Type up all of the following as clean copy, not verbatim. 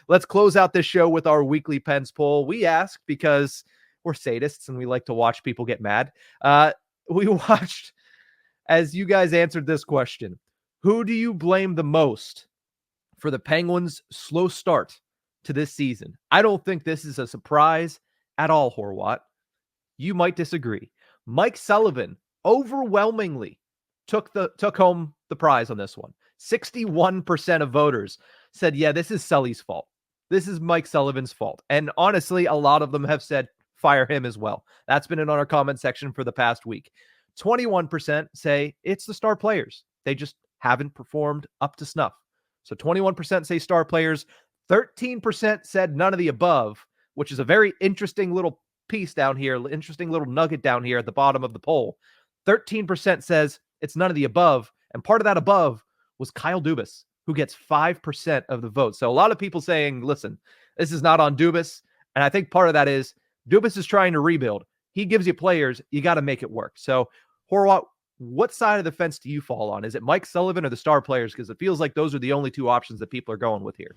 let's close out this show with our weekly Pens poll. We ask because we're sadists and we like to watch people get mad. We watched as you guys answered this question. Who do you blame the most for the Penguins' slow start to this season? I don't think this is a surprise at all, Horwat. You might disagree. Mike Sullivan overwhelmingly took home the prize on this one. 61% of voters said, yeah, this is Sully's fault. This is Mike Sullivan's fault. And honestly, a lot of them have said, fire him as well. That's been in our comment section for the past week. 21% say it's the star players. They just haven't performed up to snuff. So 21% say star players. 13% said none of the above, which is a very interesting little piece down here, interesting little nugget down here at the bottom of the poll. 13% says it's none of the above, and part of that above was Kyle Dubas, who gets 5% of the vote. So a lot of people saying, listen, this is not on Dubas, and I think part of that is Dubas is trying to rebuild. He gives you players, you got to make it work. So, Horwat, what side of the fence do you fall on? Is it Mike Sullivan or the star players? Because it feels like those are the only two options that people are going with here.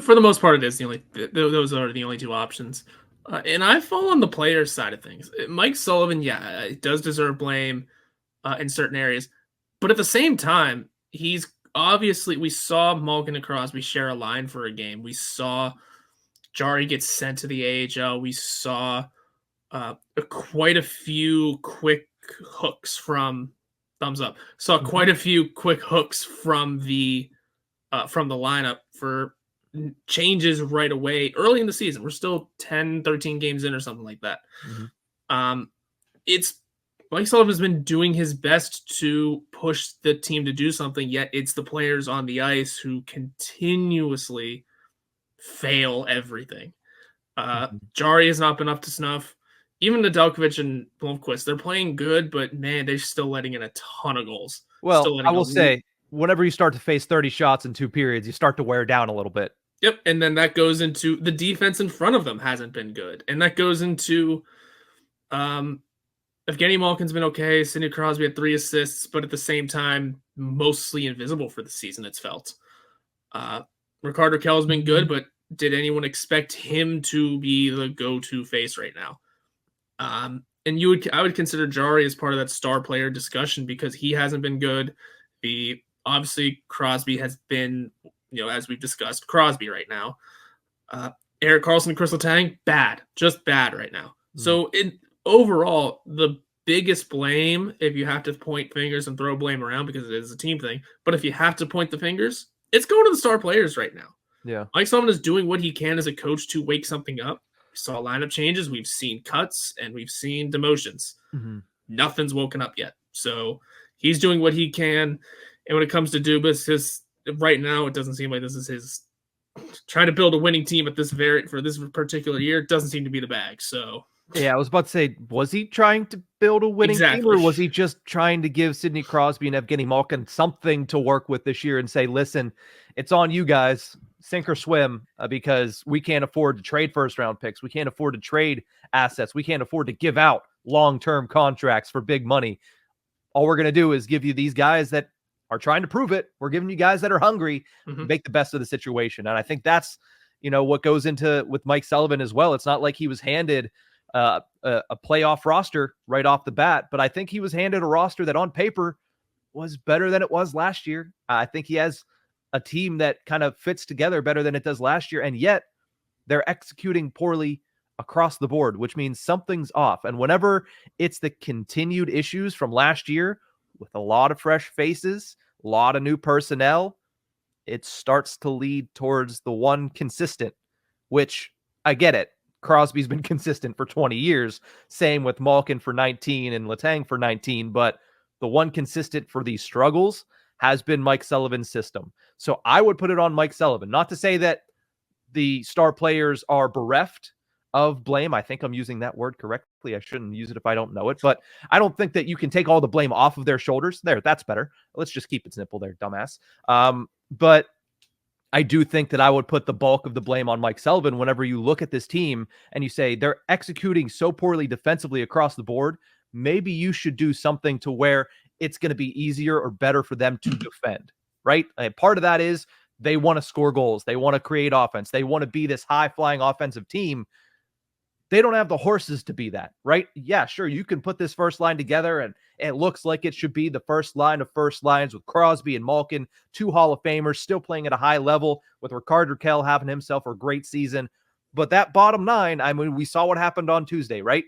For the most part, those are the only two options. And I fall on the players' side of things. Mike Sullivan, yeah, does deserve blame in certain areas. But at the same time, he's obviously, we saw Malkin and Crosby share a line for a game. We saw Jarry get sent to the AHL. We saw quite a few quick hooks from thumbs up. Saw quite a few quick hooks from the lineup for changes right away early in the season. We're still 10, 13 games in or something like that. It's Mike Sullivan's been doing his best to push the team to do something, yet it's the players on the ice who continuously fail everything. Jarry has not been up to snuff. Even Nedeljkovic and Blomqvist, they're playing good, but man, they're still letting in a ton of goals. Well, I will say, whenever you start to face 30 shots in 2 periods, you start to wear down a little bit. Yep, and then that goes into the defense in front of them hasn't been good. And that goes into Evgeni Malkin's been okay. Sidney Crosby had 3 assists, but at the same time, mostly invisible for the season, it's felt. Ricardo Kell's been good, but did anyone expect him to be the go-to face right now? And I would consider Jarry as part of that star player discussion because he hasn't been good. Obviously Crosby has been, as we've discussed, Crosby right now. Erik Karlsson and Kris Letang, just bad right now. So overall, the biggest blame, if you have to point fingers and throw blame around because it is a team thing, but if you have to point the fingers, it's going to the star players right now. Yeah, Mike Sullivan is doing what he can as a coach to wake something up. We saw lineup changes, we've seen cuts, and we've seen demotions. Nothing's woken up yet. So he's doing what he can. And when it comes to Dubas, right now, it doesn't seem like this is his trying to build a winning team for this particular year. It doesn't seem to be the bag. So yeah, I was about to say, was he trying to build a winning team, or was he just trying to give Sidney Crosby and Evgeni Malkin something to work with this year and say, listen, it's on you guys, sink or swim, because we can't afford to trade first-round picks. We can't afford to trade assets. We can't afford to give out long-term contracts for big money. All we're going to do is give you these guys that are trying to prove it. We're giving you guys that are hungry, make the best of the situation. And I think that's, what goes into with Mike Sullivan as well. It's not like he was handed a playoff roster right off the bat, but I think he was handed a roster that on paper was better than it was last year. I think he has a team that kind of fits together better than it does last year, and yet they're executing poorly across the board, which means something's off. And whenever it's the continued issues from last year with a lot of fresh faces, a lot of new personnel, it starts to lead towards the one consistent, which I get it. Crosby's been consistent for 20 years. Same with Malkin for 19 and Letang for 19. But the one consistent for these struggles has been Mike Sullivan's system. So I would put it on Mike Sullivan. Not to say that the star players are bereft of blame. I think I'm using that word correctly. I shouldn't use it if I don't know it. But I don't think that you can take all the blame off of their shoulders. There, that's better. Let's just keep it simple there, dumbass. But I do think that I would put the bulk of the blame on Mike Sullivan whenever you look at this team and you say they're executing so poorly defensively across the board. Maybe you should do something to where it's going to be easier or better for them to defend, right? And part of that is They want to score goals. They want to create offense. They want to be this high-flying offensive team. They don't have the horses to be that, right? Yeah, sure, you can put this first line together, and it looks like it should be the first line of first lines with Crosby and Malkin, 2 Hall of Famers, still playing at a high level, with Rickard Rakell having himself a great season. But that bottom 9, I mean, we saw what happened on Tuesday, right?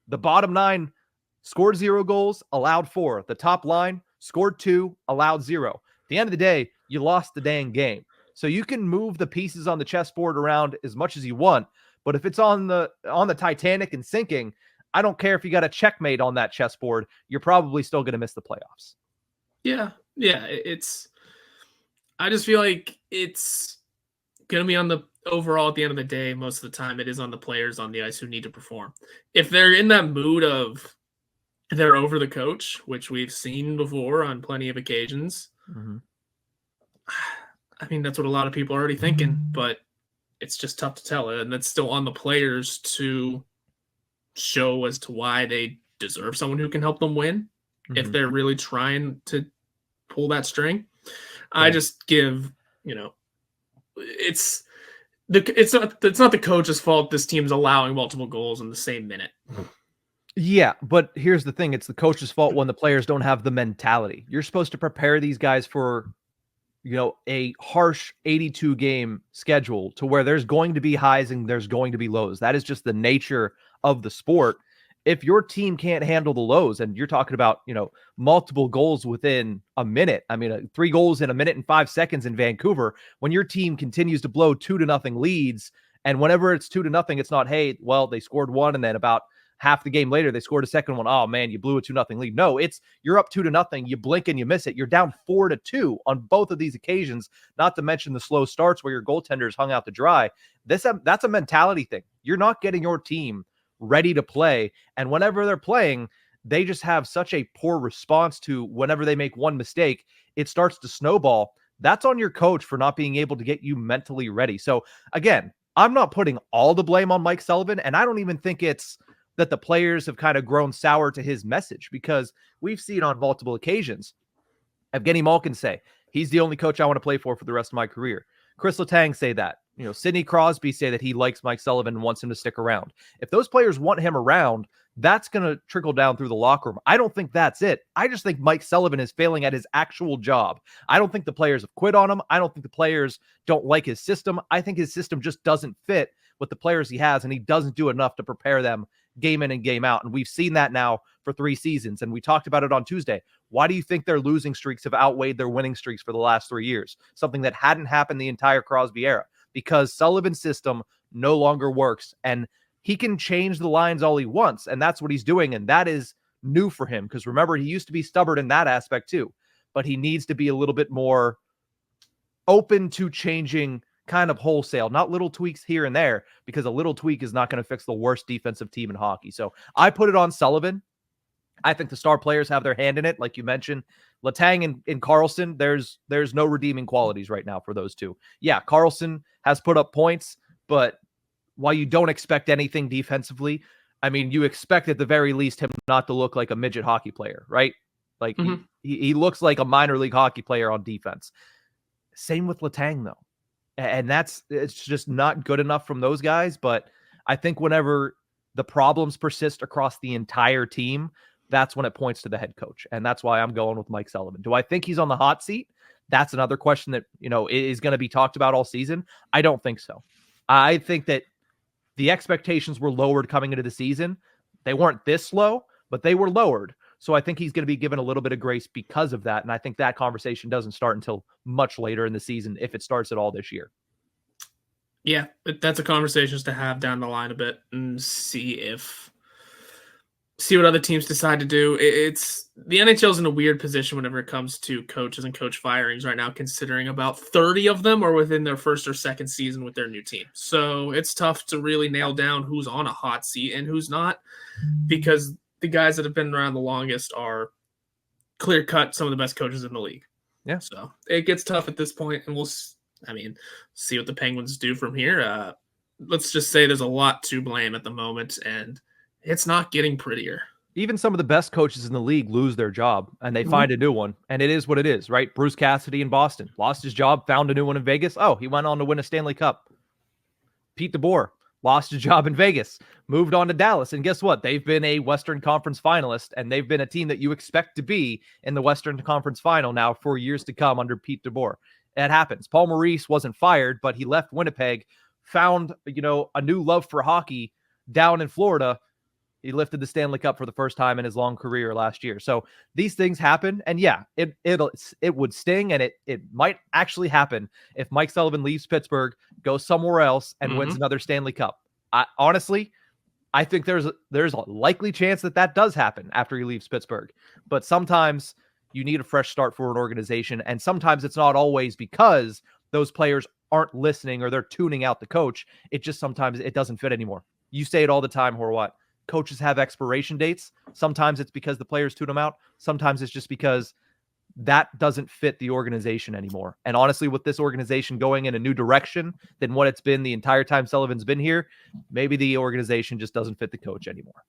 The bottom 9 scored 0 goals, allowed 4. The top line scored 2, allowed 0. At the end of the day, you lost the dang game. So you can move the pieces on the chessboard around as much as you want, but if it's on the Titanic and sinking, I don't care if you got a checkmate on that chessboard. You're probably still going to miss the playoffs. Yeah. I just feel like it's going to be on the overall at the end of the day. Most of the time, it is on the players on the ice who need to perform. If they're in that mood of they're over the coach, which we've seen before on plenty of occasions. Mm-hmm. I mean, that's what a lot of people are already thinking, but it's just tough to tell. And that's still on the players to show as to why they deserve someone who can help them win. Mm-hmm. If they're really trying to pull that string. Yeah. I just give, it's not the coach's fault this team's allowing multiple goals in the same minute. Yeah, but here's the thing. It's the coach's fault when the players don't have the mentality. You're supposed to prepare these guys for a harsh 82 game schedule to where there's going to be highs and there's going to be lows. That is just the nature of the sport. If your team can't handle the lows, and you're talking about, multiple goals within a minute, I mean, 3 goals in a minute and 5 seconds in Vancouver, when your team continues to blow 2-0 leads, and whenever it's 2-0, it's not, hey, well, they scored 1 and then about half the game later, they scored a second one. Oh man, you blew a 2-0 lead. No, it's you're up 2-0. You blink and you miss it. You're down 4-2 on both of these occasions. Not to mention the slow starts where your goaltenders hung out to dry. That's a mentality thing. You're not getting your team ready to play, and whenever they're playing, they just have such a poor response to whenever they make one mistake, it starts to snowball. That's on your coach for not being able to get you mentally ready. So again, I'm not putting all the blame on Mike Sullivan, and I don't even think it's that the players have kind of grown sour to his message, because we've seen on multiple occasions Evgeni Malkin say, he's the only coach I want to play for the rest of my career. Kris Letang say that. Sidney Crosby say that he likes Mike Sullivan and wants him to stick around. If those players want him around, that's going to trickle down through the locker room. I don't think that's it. I just think Mike Sullivan is failing at his actual job. I don't think the players have quit on him. I don't think the players don't like his system. I think his system just doesn't fit with the players he has, and he doesn't do enough to prepare them game in and game out. And we've seen that now for 3 seasons. And we talked about it on Tuesday. Why do you think their losing streaks have outweighed their winning streaks for the last 3 years? Something that hadn't happened the entire Crosby era, because Sullivan's system no longer works, and he can change the lines all he wants. And that's what he's doing. And that is new for him. Because remember, he used to be stubborn in that aspect too, but he needs to be a little bit more open to changing kind of wholesale, not little tweaks here and there, because a little tweak is not going to fix the worst defensive team in hockey. So I put it on Sullivan. I think the star players have their hand in it. Like you mentioned, Letang and Karlsson, there's no redeeming qualities right now for those two. Yeah, Karlsson has put up points, but while you don't expect anything defensively, I mean, you expect at the very least him not to look like a midget hockey player, right? Like he looks like a minor league hockey player on defense. Same with Letang though. And it's just not good enough from those guys. But I think whenever the problems persist across the entire team, that's when it points to the head coach. And that's why I'm going with Mike Sullivan. Do I think he's on the hot seat? That's another question that, is going to be talked about all season. I don't think so. I think that the expectations were lowered coming into the season. They weren't this low, but they were lowered. So I think he's going to be given a little bit of grace because of that. And I think that conversation doesn't start until much later in the season, if it starts at all this year. Yeah, that's a conversation to have down the line a bit and see what other teams decide to do. It's the NHL's in a weird position whenever it comes to coaches and coach firings right now, considering about 30 of them are within their first or second season with their new team. So it's tough to really nail down who's on a hot seat and who's not, because the guys that have been around the longest are clear-cut some of the best coaches in the league. Yeah. So it gets tough at this point, and we'll see what the Penguins do from here. Let's just say there's a lot to blame at the moment, and it's not getting prettier. Even some of the best coaches in the league lose their job and they find a new one. And it is what it is, right? Bruce Cassidy in Boston lost his job, found a new one in Vegas. Oh, he went on to win a Stanley Cup. Pete DeBoer lost his job in Vegas, moved on to Dallas. And guess what? They've been a Western Conference finalist, and they've been a team that you expect to be in the Western Conference final now for years to come under Pete DeBoer. It happens. Paul Maurice wasn't fired, but he left Winnipeg, found, a new love for hockey down in Florida. He lifted the Stanley Cup for the first time in his long career last year. So these things happen. And yeah, it would sting, and it might actually happen if Mike Sullivan leaves Pittsburgh, goes somewhere else, and wins another Stanley Cup. Honestly, I think there's a likely chance that does happen after he leaves Pittsburgh. But sometimes you need a fresh start for an organization. And sometimes it's not always because those players aren't listening or they're tuning out the coach. It just sometimes it doesn't fit anymore. You say it all the time, Horwat. Coaches have expiration dates. Sometimes it's because the players tune them out. Sometimes it's just because that doesn't fit the organization anymore. And honestly, with this organization going in a new direction than what it's been the entire time Sullivan's been here, maybe the organization just doesn't fit the coach anymore.